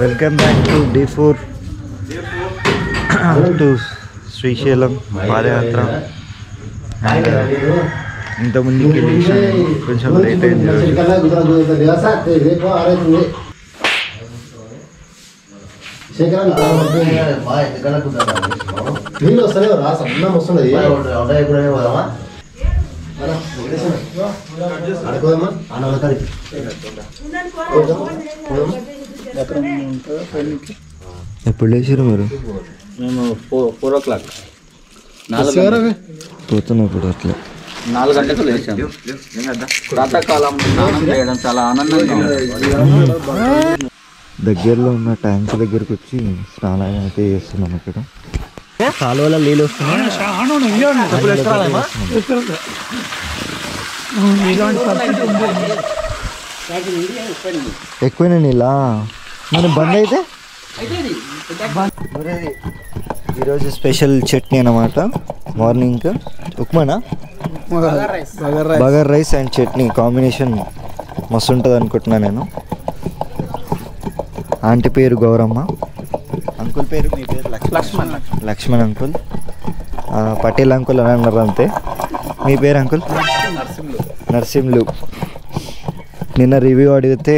Welcome back to D4 to Srisailam Padayatra. And ఇంతమందికి వెళ్ళేసాను, కొంచెం late అయింది ఎప్పుడు లేచారు మీరు? మేము 4 o'clock పోతున్నాం ఇప్పుడు. అట్లా 4 గంటలకు లేచాము. ప్రాతకాలం స్నానం చేయడం చాలా ఆనందంగా ఉంది. దగ్గరలో ఉన్న ట్యాంక్ దగ్గరకు వచ్చి స్నానం అయితే చేస్తున్నాం. ఇక్కడ కాలువలో నీళ్ళు వస్తున్నాయి. ఎక్కువైనా నీళ్ళ మరి బంద్ అయితే. ఈరోజు స్పెషల్ చట్నీ అన్నమాట. మార్నింగ్ ఉప్మానా, bagar rice and chutney combination మస్తు ఉంటుంది అనుకుంటున్నా నేను. ఆంటీ పేరు గౌరమ్మ, అంకుల్ పేరు, మీ పేరు లక్ష్మణ్ అంకుల్, పటేల్ అంకుల్ అని అన్నారు అంతే. మీ పేరు అంకుల్? నర్సింహులు. నిన్న రివ్యూ అడిగితే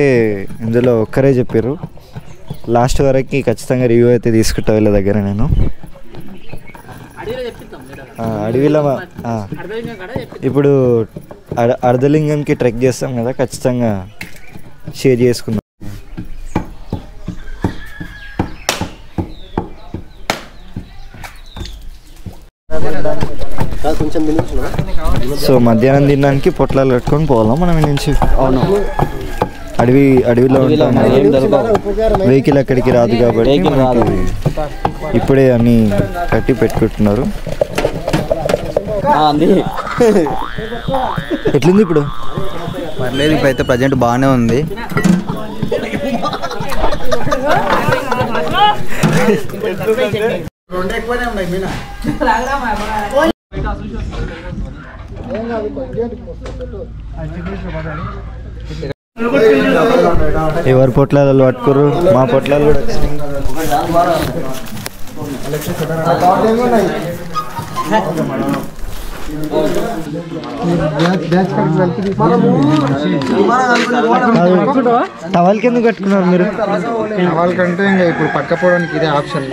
ఇందులో ఒక్కరే చెప్పారు. లాస్ట్ వరకు ఖచ్చితంగా రివ్యూ అయితే తీసుకుంటా వీళ్ళ దగ్గర నేను. అడవిలో ఇప్పుడు అర్ధలింగంకి ట్రెక్ చేస్తాం కదా, ఖచ్చితంగా షేర్ చేసుకుందాం. సో మధ్యాహ్నం తినడానికి పొట్లాలు కట్టుకొని పోవాలా మనం నుంచి. అవును, అడవిలో ఉంటాం, వెహికల్ అక్కడికి రాదు కాబట్టి మనకి ఇప్పుడే అన్నీ కట్టి పెట్టుకుంటున్నారు. ఎట్లుంది ఇప్పుడు? పర్లేదు, ఇప్పుడైతే ప్రజెంట్ బాగానే ఉంది. ఎవరు పొట్లాలు పట్టుకోరు, మా పొట్లాలు కూడా టవల్ కింద కట్టుకున్నారు మీరు? టవల్ కంటే ఇంకా ఇప్పుడు పట్టకపోవడానికి ఇదే ఆప్షన్.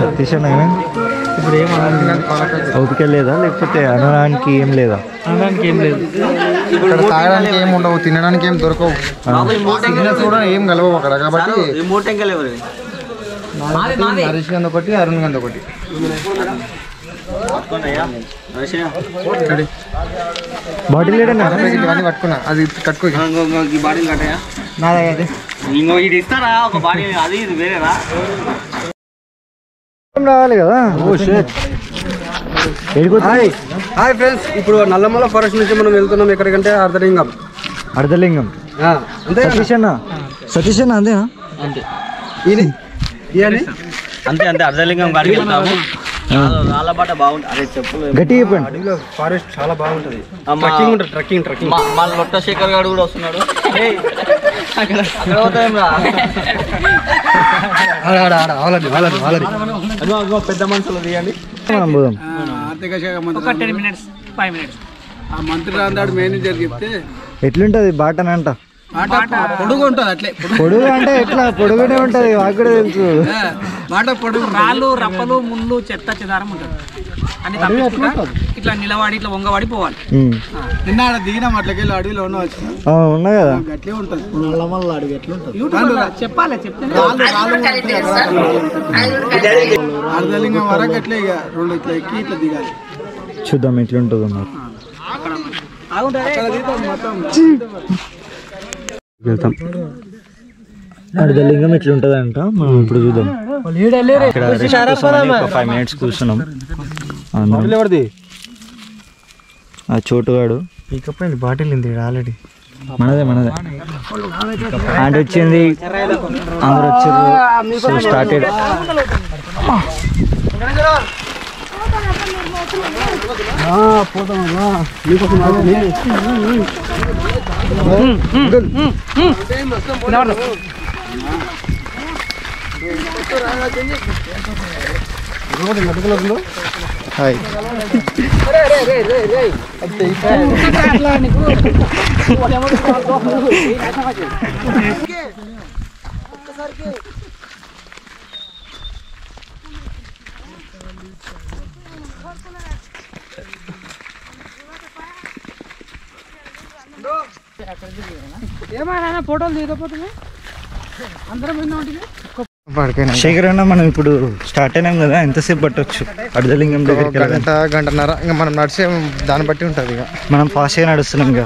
సతీష్ అన్న ఇప్పుడు ఏం ఓపిక లేదా, లేకపోతే అనడానికి ఏం లేదా? అనడానికి ఏం లేదు, ఇక్కడ తాగడానికి ఏం ఉండవు, తినడానికి ఏం దొరకవు, కూడా ఏం కలవవు అక్కడ. కాబట్టి హరీష్ గంధ ఒకటి, అరుణ్ గంధ ఒకటి. బాటిల్ ఇవన్నీ పట్టుకున్నా, అది కట్టుకో. రావాలి కదా. హాయ్ ఫ్రెండ్స్, ఇప్పుడు నల్లమల ఫారెస్ట్ నుంచి మనం వెళ్తున్నాం ఎక్కడికంటే అర్ధలింగం. అంతే సతీష్ అన్న అంతేనా? అంతే అంతే అర్ధలింగం కాడికి వెళ్తాము. రాళ్ళబాట బాగుంటుంది. గట్టి చెప్పండి. అడవిలో ఫారెస్ట్ చాలా బాగుంటుంది. ట్రెక్కింగ్ మా లొట్ట శేఖర్ గారు కూడా వస్తున్నాడు. పెద్ద మనుషులు తీయండి. ఆర్థిక శాఖ మంత్రి 10 minutes 5 minutes ఆ మంత్రి రాందాడు మేనేజర్ చెప్తే ఎట్లుంటది బాటనంట? పొడుగు ఉంటుంది. అట్లే పొడుగు అంటే ఎట్లా? పొడుగునే ఉంటది, మాకు కూడా తెలుసు. బాట పొడుగు, రాళ్ళు, రప్పలు, ముళ్ళు, చెత్త చెదారం ఉంటుంది. అని తప్పించుకుంటా ఇట్లా నిలవాడి ఇట్లా వంగవాడి పోవాలి. నిన్న ఆడ దిగినాం, అట్లకెళ్ళి అడవిలో ఉండవచ్చు. ఉన్నా కదా, అట్లే ఉంటుంది. అడవి ఎట్లుంటుంది చెప్పాలి చెప్తే అర్ధలింగం వరకు అట్లే ఇక 2 ఇట్లా ఎక్కి ఇట్లా దిగాలి. చూద్దాం ఎట్లుంటుందో మరి. వెళ్తాం. అర్ధలింగం ఎట్లుంటదంట మనం ఇప్పుడు చూద్దాం. ఇక్కడ 5 minutes కూర్చున్నాం. ఆ చోటుగాడు ఇకపోయింది, బాటిల్ ఉంది ఆల్రెడీ. మనదే హ్యాండ్ వచ్చింది, అందరు వచ్చారు. So started. హాయ్ ఏమైనా ఫోటోలు దిగకపోతే అందరం శేఖర్ అన్న, మనం ఇప్పుడు స్టార్ట్ అయినాం కదా, ఎంతసేపు పట్టొచ్చు అర్ధలింగం దగ్గరికి? గంటన్నర. ఇంకా మనం నడిచే దాన్ని బట్టి ఉంటుంది. ఇక మనం ఫాస్ట్గా నడుస్తున్నాం ఇక.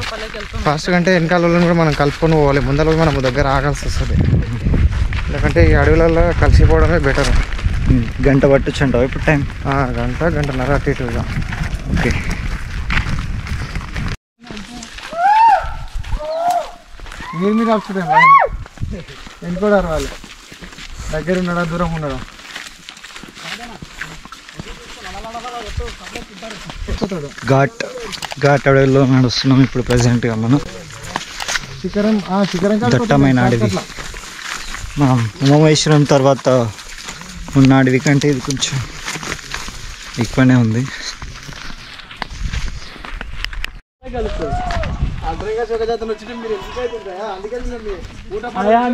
ఫాస్ట్గా అంటే వెనకాల వాళ్ళని కూడా మనం కలుపుకొని పోవాలి, ముందర మనం దగ్గర ఆగాల్సి వస్తుంది. ఎందుకంటే ఈ అడవులలో కలిసిపోవడమే బెటర్. గంట పట్టొచ్చు అంటావు ఇప్పుడు టైం? గంటన్నర అటు ఇటుగా. ఓకే. మీరు కలుపుతుంది ఎన్నుకోడారు వాళ్ళు, దగ్గర ఉన్నాడా దూరం ఉన్నాడా? ఘాట్ అడవిలో నడుస్తున్నాం ఇప్పుడు ప్రెసెంట్గా మనం. శిఖరం దట్టమైన అడవి. మనం ఉమామహేశ్వరం తర్వాత ఉన్న అడవి కంటే ఇది కొంచెం ఎక్కువనే ఉంది.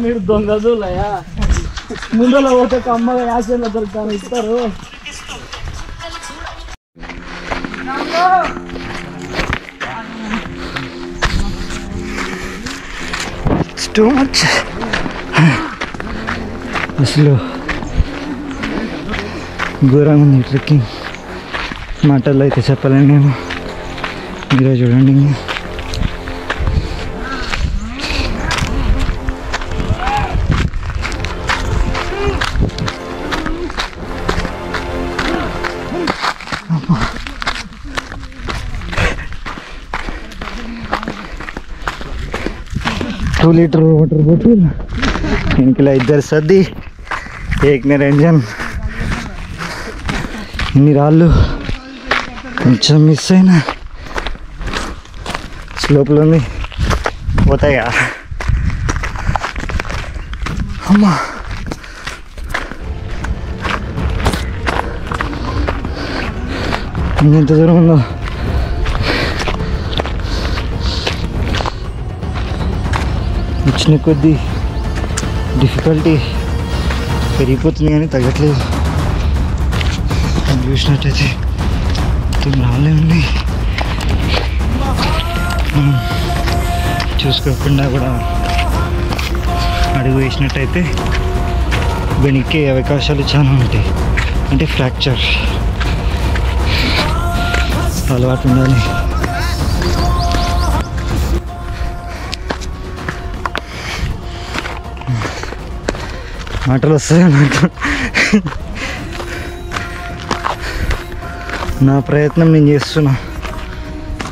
మీరు దొంగదులయా ముందులో పోతే అమ్మగా యాసంలో దొరుకుతాను ఇస్తారు. టూ మచ్ అసలు ఘోరంగా ఉంది ట్రెక్కింగ్. మాటల్లో అయితే చెప్పలేను నేను. మీరే చూడండి. टू लीटर वाटर बोतल इनके इधर सदी एक निरंजन इन्नी राళ్ళు కొంచెం మిస్ అయినా స్లోప్లో ఉంది పోతాయా అమ్మా. ఇంకెంత దూరం ఉందో. వచ్చిన కొద్దీ డిఫికల్టీ పెరిగిపోతుంది కానీ తగ్గట్లేదు. చూసినట్టయితే రాళ్ళే ఉన్నాయి. చూసుకోకుండా కూడా అడుగు వేసినట్టయితే వెనక్కే అవకాశాలు చాలా ఉంటాయి. అంటే ఫ్రాక్చర్ అలవాటు ఉండాలి. మాటలు వస్తాయి నాకు. నా ప్రయత్నం నేను చేస్తున్నా,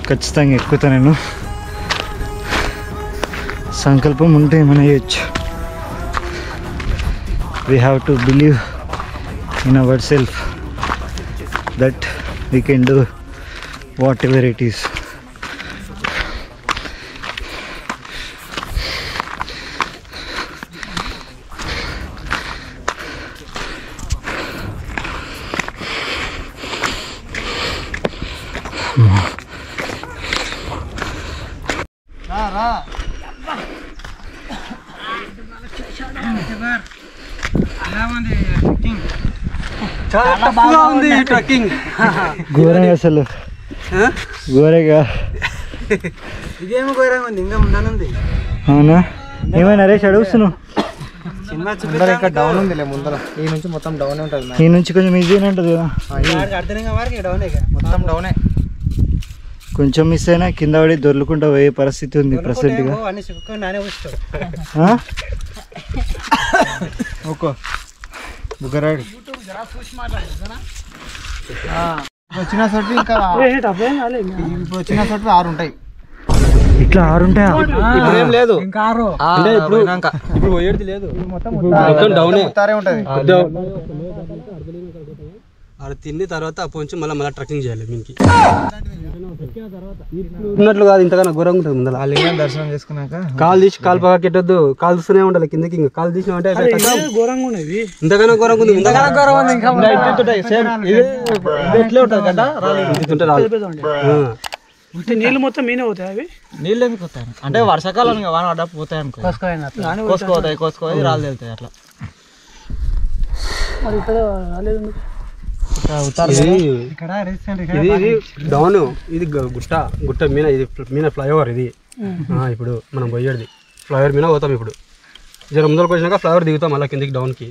ఖచ్చితంగా ఎక్కుతా. నేను సంకల్పం ఉంటే ఏమైనా చేయొచ్చు. We have to believe in our self that we can do what ever it is. ఘోరంగా అసలు ఘోరంగా. ఇదేమో ఘోరంగా ఉంది, ఇంకా ముందనుంది. అవునా? ఏమైనా నరేష్ అడుగుతున్నావు? ఇంకా డౌన్ ఉంది ముందర. ఈ నుంచి మొత్తం డౌన్ ఉంటుంది. ఈ నుంచి కొంచెం ఈజీగానే ఉంటుంది కదా. మొత్తం డౌనే. కొంచెం మిస్ అయినా కింద పడి దొర్లుకుంటా పోయే పరిస్థితి ఉంది ప్రెసెంట్గా. ఓకే బుగ్గరాడు వచ్చిన చోటు ఇంకా ఇప్పుడు వచ్చిన చోటు 6 ఉంటాయి. ఇట్లా 6 ఉంటాయా? ఇప్పుడు ఏం లేదు, ఇప్పుడు పోయేది లేదు. మొత్తం డౌనే ఉంటుంది. అది తిన్న తర్వాత పొంచి మళ్ళీ ట్రెక్కింగ్ చేయాలి మీనికి ఉన్నట్లు కాదు ఇంతకన్నా ఘోరంగా ఉంటుంది ముందర ఆ లింగం దర్శనం చేసుకున్నాక కాలు తీసి కాలు పక్క కెట్టొద్దు కాలు తీస్తూనే ఉండాలి కిందకి ఇంకా కాలు తీసినా అంటే ఘోరంగా ఉన్నది ఇంతకన్నా ఘోరంగా ఉంది నీళ్ళు మొత్తం మీనే పోతాయి అవి నీళ్ళు ఎందుకు వస్తాయి అంటే వర్షాకాలం వాన పడ్డా పోతాయి అనుకో కోసుకోపోయి రాళ్ళు వెళ్తాయి అట్లా మరి ఇక్కడ రాలేదు ఇది డౌన్ ఇది గుట్ట మీద ఇది మీద ఫ్లైఓవర్ ఇది ఇప్పుడు మనం పోయేది ఫ్లైఓవర్ మీద పోతాం ఇప్పుడు జర ముందరకు వచ్చినాక ఫ్లైఓవర్ దిగుతాం మళ్ళీ కిందికి డౌన్కి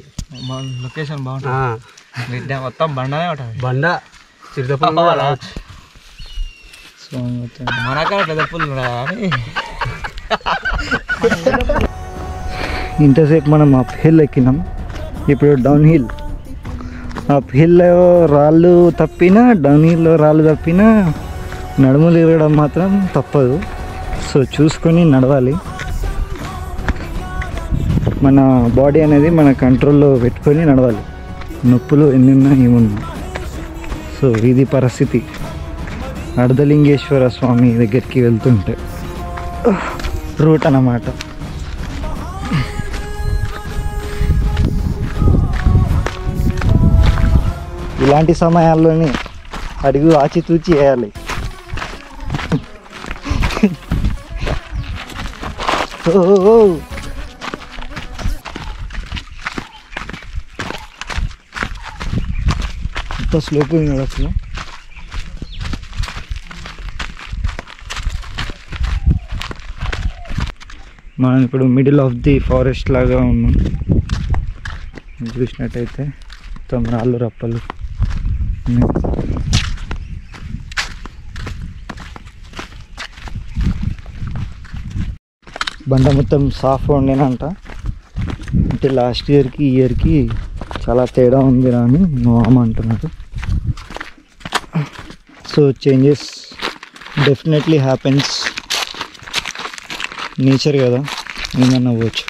లొకేషన్ బాగుంటుంది మొత్తం బండనే ఉంటుంది బండ చిరుతపుల్ల మనకాడ పెద్ద పుల్లు కానీ ఇంతసేపు మనం అప్ హిల్ ఎక్కినాం, ఇప్పుడు డౌన్ హిల్. అప్ హిల్లో రాళ్ళు తప్పినా డౌన్ హిల్లో రాళ్ళు తప్పినా నడుములు ఇరగడం మాత్రం తప్పదు. సో చూసుకొని నడవాలి. మన బాడీ అనేది మన కంట్రోల్లో పెట్టుకొని నడవాలి. నొప్పులు ఎన్నున్నా ఏమున్నా. సో ఇది పరిస్థితి అర్ధలింగేశ్వర స్వామి దగ్గరికి వెళ్తుంటే రూట్ అన్నమాట. ఇలాంటి సమయాల్లోనే అడుగు ఆచితూచి వేయాలి. ఇంత స్లోపు అసలు. మనం ఇప్పుడు మిడిల్ ఆఫ్ ది ఫారెస్ట్ లాగా ఉన్నాం. చూసినట్టయితే మొత్తం రాళ్ళు రప్పలు. బండ మొత్తం సాఫ్ట్ ఉండేనంట. అంటే లాస్ట్ ఇయర్కి ఈ ఇయర్కి చాలా తేడా ఉంది అని మా మామ అంటున్నారు. So changes definitely happens. Nature కదా, ఏమన్నా అవ్వచ్చు.